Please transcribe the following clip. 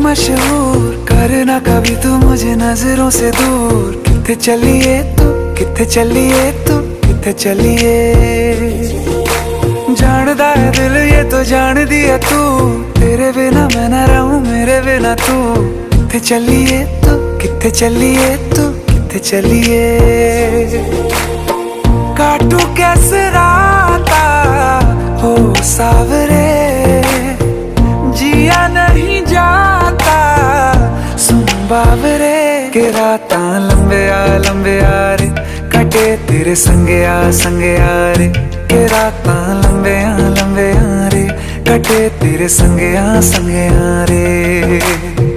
मशहूर, करना कभी तू मुझे नजरों से दूर। किथे चलिए तू, किथे चलिए तू, किथे चलिए। जानदा है दिल ये तो जान दिया तू, तेरे बिना मैं ना रहूं मेरे बिना तू। किथे चलिए तू, किथे चलिए तू, किथे चलिए। काटू कैसे राता हो सावरे, जिया नहीं जाता सुन बावरे। के राता लंबे आ रे, कटे तेरे संगे आ रे। के राता लंबे आ रे, कटे तेरे संगे आ रे।